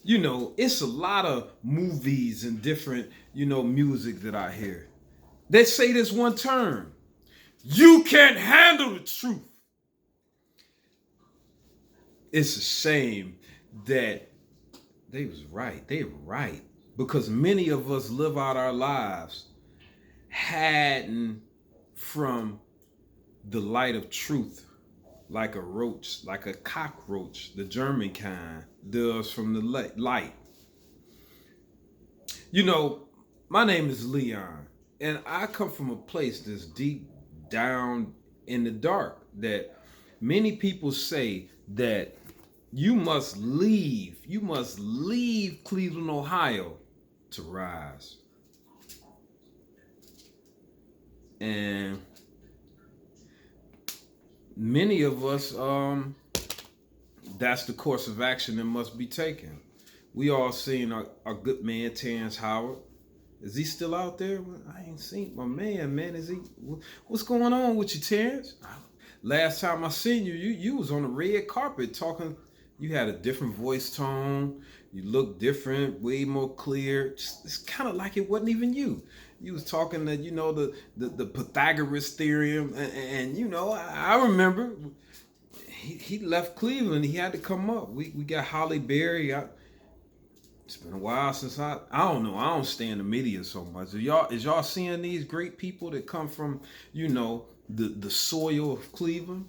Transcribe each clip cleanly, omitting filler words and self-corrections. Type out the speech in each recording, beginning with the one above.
It's a lot of movies and different, music that I hear. They say this one term: you can't handle the truth. It's a shame that they was right. They were right. Because many of us live out our lives hiding from the light of truth, like a roach, like a cockroach, the German kind, does from the light. You know, my name is Leon, and I come from a place that's deep down in the dark. That many people say that you must leave Cleveland, Ohio to rise. And many of us, that's the course of action that must be taken. We all seen our good man Terrence Howard. Is he still out there? I ain't seen my man. Man, is he? What's going on with you, Terrence? Last time I seen you, you was on the red carpet talking. You had a different voice tone. You looked different, way more clear. It's kind of like it wasn't even you. You was talking that the Pythagoras theorem, and I remember he left Cleveland. He had to come up. We got Holly Berry. It's been a while since I don't know. I don't stay in the media so much. Is y'all seeing these great people that come from the soil of Cleveland?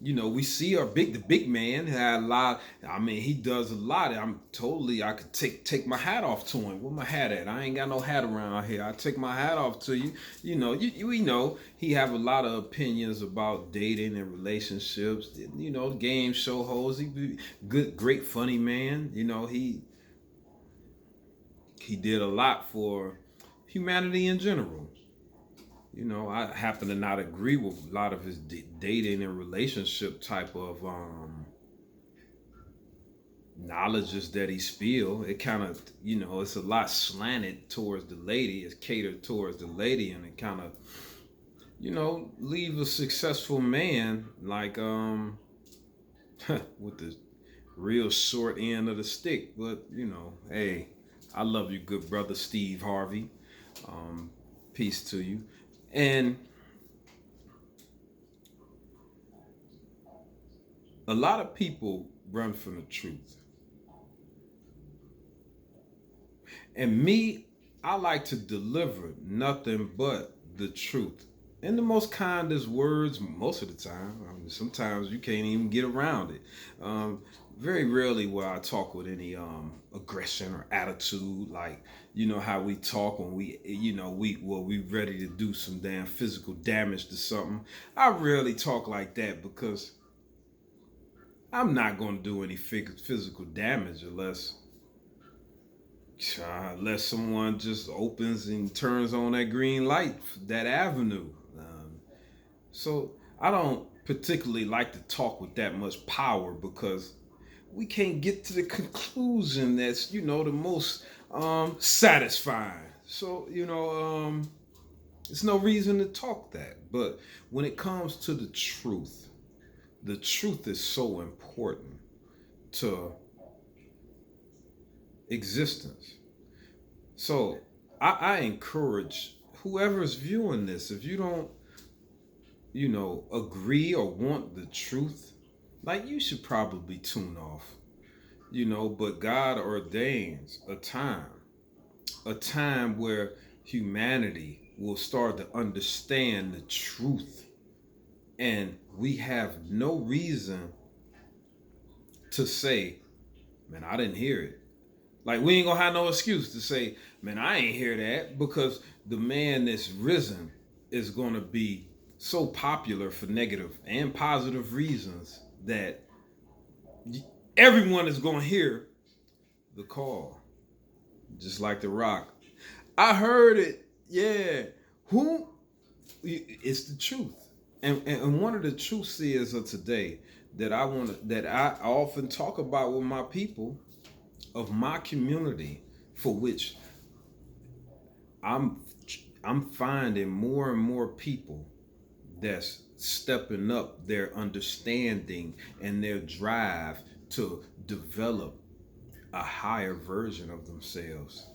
We see the big man had a lot. I mean, he does a lot. I could take my hat off to him. Where my hat at? I ain't got no hat around here. I take my hat off to you. We know he have a lot of opinions about dating and relationships. Game show hosts. He be great, funny man. He did a lot for humanity in general. I happen to not agree with a lot of his dating and relationship type of knowledges that he spill. It kind of, it's a lot slanted towards the lady. It's catered towards the lady, and it kind of, leave a successful man like with the real short end of the stick. But hey, I love you, good brother Steve Harvey. Peace to you. And a lot of people run from the truth. And me, I like to deliver nothing but the truth. In the most kindest words, most of the time. I mean, sometimes you can't even get around it. Very rarely will I talk with any aggression or attitude, like how we talk when we ready to do some damn physical damage to something. I rarely talk like that because I'm not going to do any physical damage unless someone just opens and turns on that green light, that avenue. So I don't particularly like to talk with that much power because we can't get to the conclusion that's the most satisfying. So there's no reason to talk that. But when it comes to the truth is so important to existence. So I encourage whoever's viewing this, if you don't, agree or want the truth, like you should probably tune off. But God ordains a time where humanity will start to understand the truth. And we have no reason to say, man, I didn't hear it. Like, we ain't gonna have no excuse to say, man, I ain't hear that, because the man that's risen is gonna be so popular for negative and positive reasons that everyone is gonna hear the call. Just like the rock. I heard it. Yeah. Who? It's the truth. And one of the truths is of today that I often talk about with my people of my community, for which I'm finding more and more people that's stepping up their understanding and their drive to develop a higher version of themselves.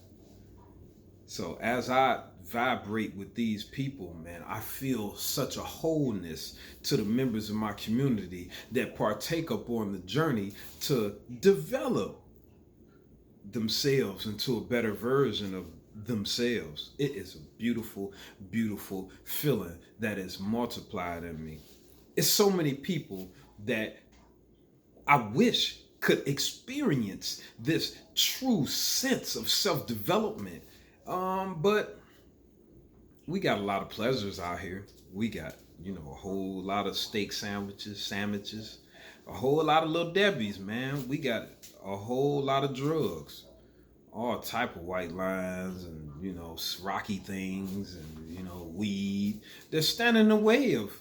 So as I vibrate with these people, man, I feel such a wholeness to the members of my community that partake upon the journey to develop themselves into a better version of themselves. It is a beautiful, beautiful feeling that is multiplied in me. It's so many people that I wish could experience this true sense of self development. But we got a lot of pleasures out here. We got, a whole lot of steak sandwiches, a whole lot of little Debbie's, man. We got a whole lot of drugs, all type of white lines and, rocky things and, weed. They're standing in the way of,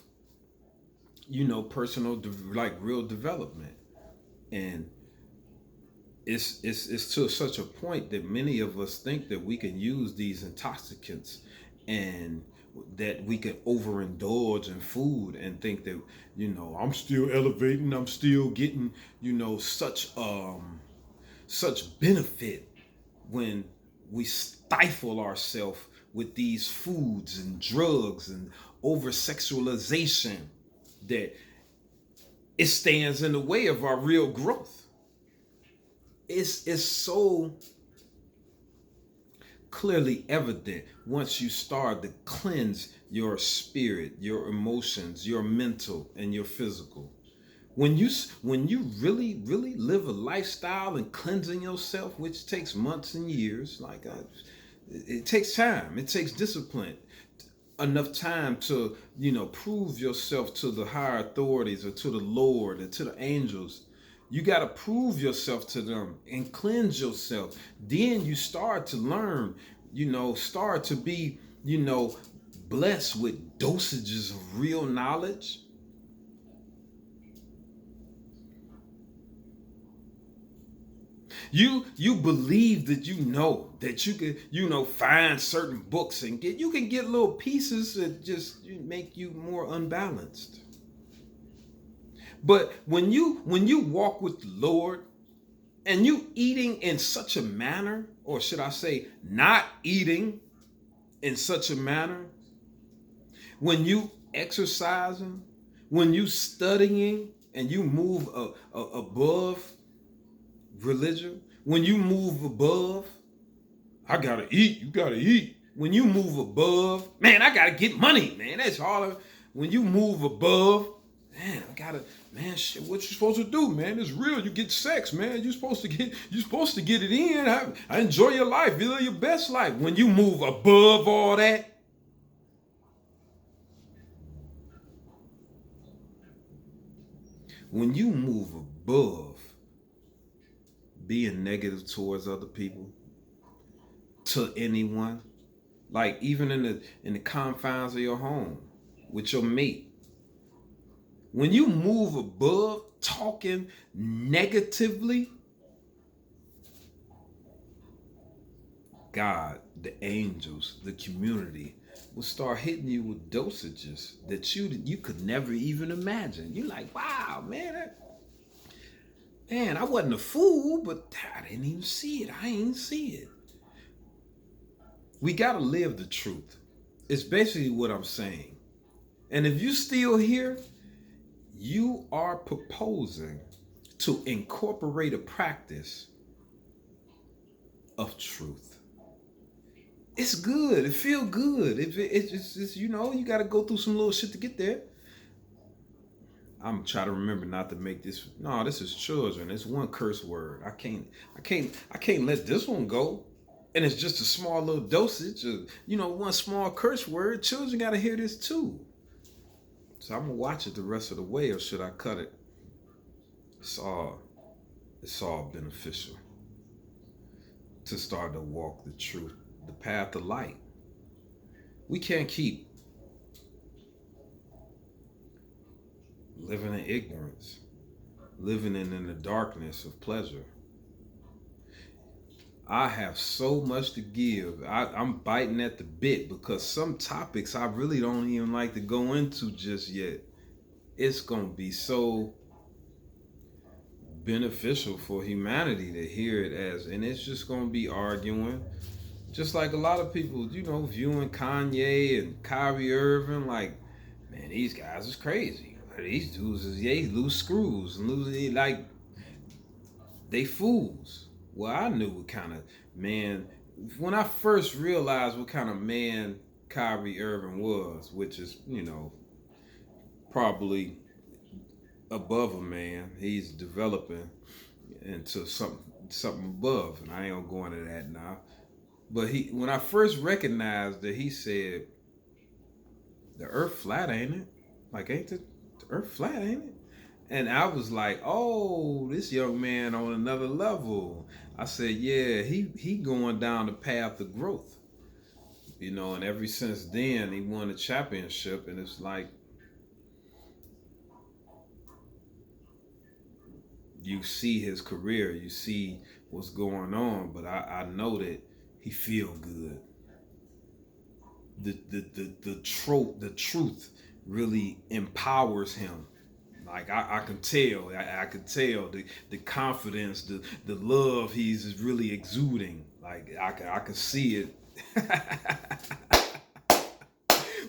personal, like real development. And it's to such a point that many of us think that we can use these intoxicants and that we can overindulge in food and think that I'm still elevating, I'm still getting such benefit when we stifle ourselves with these foods and drugs and over sexualization that it stands in the way of our real growth. It's so clearly evident once you start to cleanse your spirit, your emotions, your mental, and your physical. When you really live a lifestyle and cleansing yourself, which takes months and years, it takes time, it takes discipline, enough time to prove yourself to the higher authorities or to the Lord or to the angels. You got to prove yourself to them and cleanse yourself. Then you start to learn, start to be, blessed with dosages of real knowledge. You believe that that you can find certain books and you can get little pieces that just make you more unbalanced. But when you walk with the Lord and you eating in such a manner, or should I say not eating in such a manner, when you exercising, when you studying and you move above religion, when you move above, I gotta eat, you gotta eat. When you move above, man, I gotta get money, man. That's all. When you move above, man, man, shit, what you supposed to do, man? It's real. You get sex, man. You're supposed to get it in. I enjoy your life. You live your best life. When you move above all that, when you move above being negative towards other people, to anyone, like even in the confines of your home with your mate, when you move above talking negatively, God, the angels, the community will start hitting you with dosages that you could never even imagine. You're like, wow, man, I wasn't a fool, but I didn't even see it. I ain't see it. We gotta live the truth. It's basically what I'm saying. And if you still here, you are proposing to incorporate a practice of truth. It's good. It feels good. It's you got to go through some little shit to get there. I'm trying to remember not to make this. No, this is children. It's one curse word. I can't let this one go. And it's just a small little dosage of, one small curse word. Children got to hear this too. So I'm gonna watch it the rest of the way, or should I cut it? It's all beneficial to start to walk the truth, the path of light. We can't keep living in ignorance, living in the darkness of pleasure. I have so much to give. I'm biting at the bit because some topics I really don't even like to go into just yet. It's going to be so beneficial for humanity to hear it as, and it's just gonna be arguing. Just like a lot of people, viewing Kanye and Kyrie Irving like, man, these guys is crazy. These dudes is loose screws and like they fools. Well, I knew what kind of man when I first realized what kind of man Kyrie Irving was, which is probably above a man. He's developing into something above, and I ain't gonna go into that now. But when I first recognized that, he said, "The Earth flat, ain't it? Like, ain't the Earth flat, ain't it?" And I was like, "Oh, this young man on another level." I said, "Yeah, he going down the path of growth, And ever since then, he won a championship, and it's like you see his career, you see what's going on, but I know that he feel good. The truth really empowers him. Like I can tell, I can tell the confidence, the love he's really exuding. Like I can see it.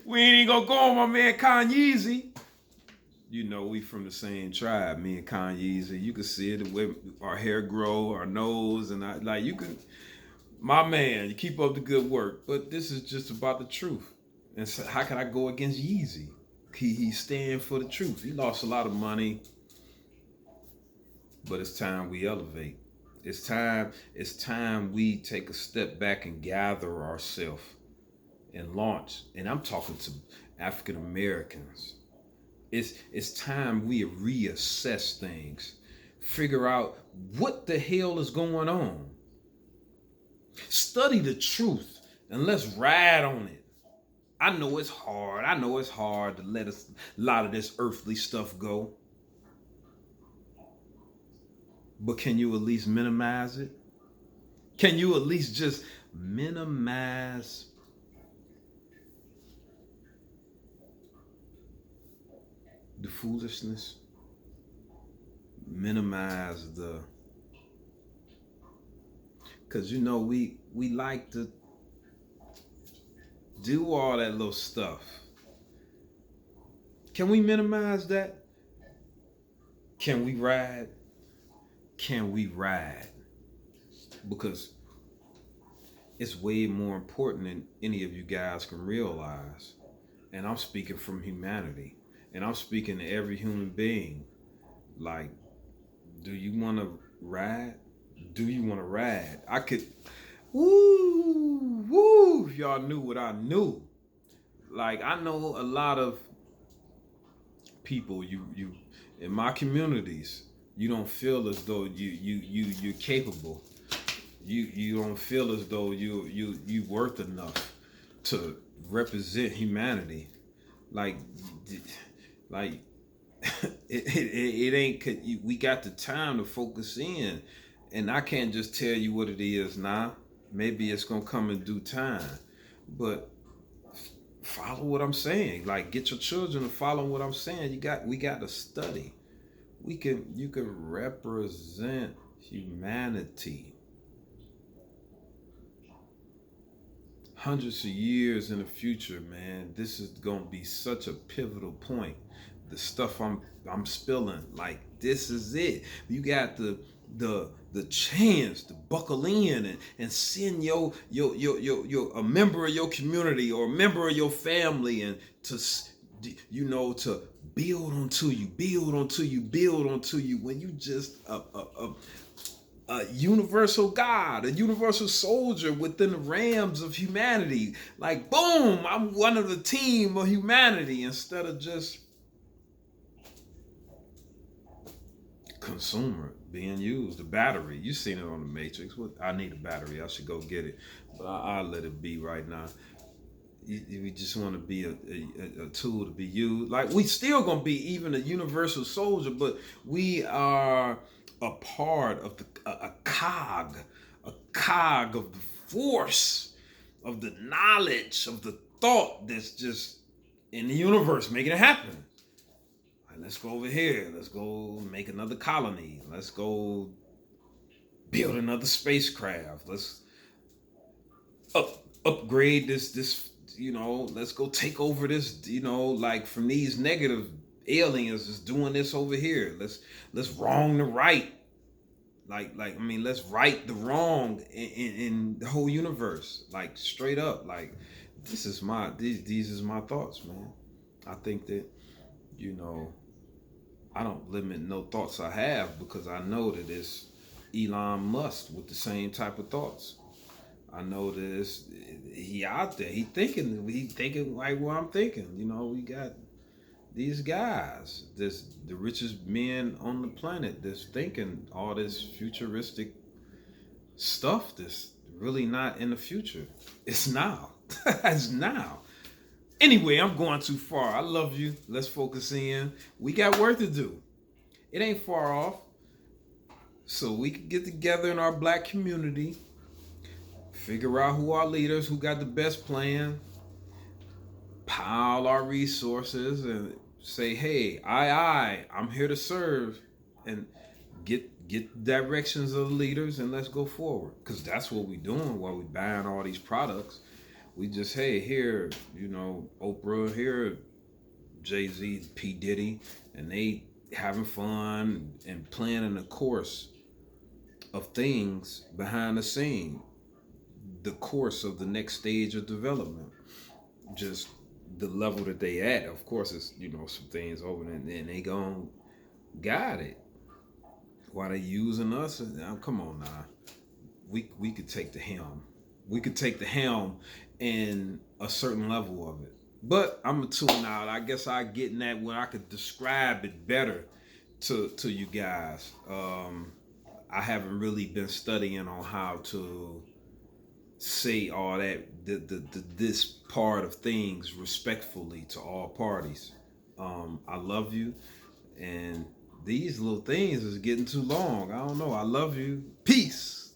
We ain't even gonna go on my man Kanye. We from the same tribe, me and Kanye. You can see it the way our hair grow, our nose, and you can. My man, you keep up the good work, but this is just about the truth. And so how can I go against Yeezy? He's standing for the truth. He lost a lot of money, but it's time we elevate. It's time we take a step back and gather ourselves and launch. And I'm talking to African Americans. It's time we reassess things, figure out what the hell is going on. Study the truth and let's ride on it. I know it's hard. I know it's hard to let a lot of this earthly stuff go. But can you at least minimize it? Can you at least just minimize the foolishness? Minimize because we like to do all that little stuff. Can we minimize that? Can we ride? Can we ride? Because it's way more important than any of you guys can realize. And I'm speaking from humanity. And I'm speaking to every human being. Like, do you want to ride? Do you want to ride? I could, woo, if y'all knew what I knew. Like, I know a lot of people, you in my communities, you don't feel as though you're capable. You don't feel as though you worth enough to represent humanity. Like it ain't. We got the time to focus in, and I can't just tell you what it is now. Maybe it's gonna come in due time, but follow what I'm saying. Like, get your children to follow what I'm saying. We got to study. You can represent humanity. Hundreds of years in the future, man, this is gonna be such a pivotal point. The stuff I'm spilling, like, this is it. You got the chance to buckle in and send your a member of your community or a member of your family, and to build onto you when you just a universal God, a universal soldier within the realms of humanity. Like, boom, I'm one of the team of humanity instead of just consumer being used. The battery, you seen it on the Matrix. I need a battery. I should go get it, but I'll let it be right now. We just want to be a tool to be used. Like, we still gonna be even a universal soldier, but we are a part of a cog of the force, of the knowledge, of the thought that's just in the universe making it happen. Let's go over here. Let's go make another colony. Let's go build another spacecraft. Let's upgrade this. Let's go take over this. Like from these negative aliens is doing this over here. Let's wrong the right. Let's right the wrong in the whole universe. Like straight up. Like these is my thoughts, man. I think that you know I don't limit no thoughts I have because I know that it's Elon Musk with the same type of thoughts. I know that he out there. He thinking like what I'm thinking. We got these guys, the richest men on the planet that's thinking all this futuristic stuff that's really not in the future. It's now. It's now. Anyway, I'm going too far. I love you. Let's focus in. We got work to do. It ain't far off. So we can get together in our black community, figure out who our leaders, who got the best plan, pile our resources, and say, "Hey, I'm here to serve," and get directions of the leaders, and let's go forward. Because that's what we doing while we buying all these products. We just, hey, here, Oprah, here, Jay-Z, P. Diddy, and they having fun and planning a course of things behind the scene, the course of the next stage of development. Just the level that they at, of course, it's some things over there, and they gon' guide it. While they using us, now come on now, we could take the helm. We could take the helm in a certain level of it. But I'm gonna tune out. I guess I get in that when I could describe it better to you guys. I haven't really been studying on how to say all that this part of things respectfully to all parties. I love you, and these little things is getting too long. I don't know. I love you. Peace.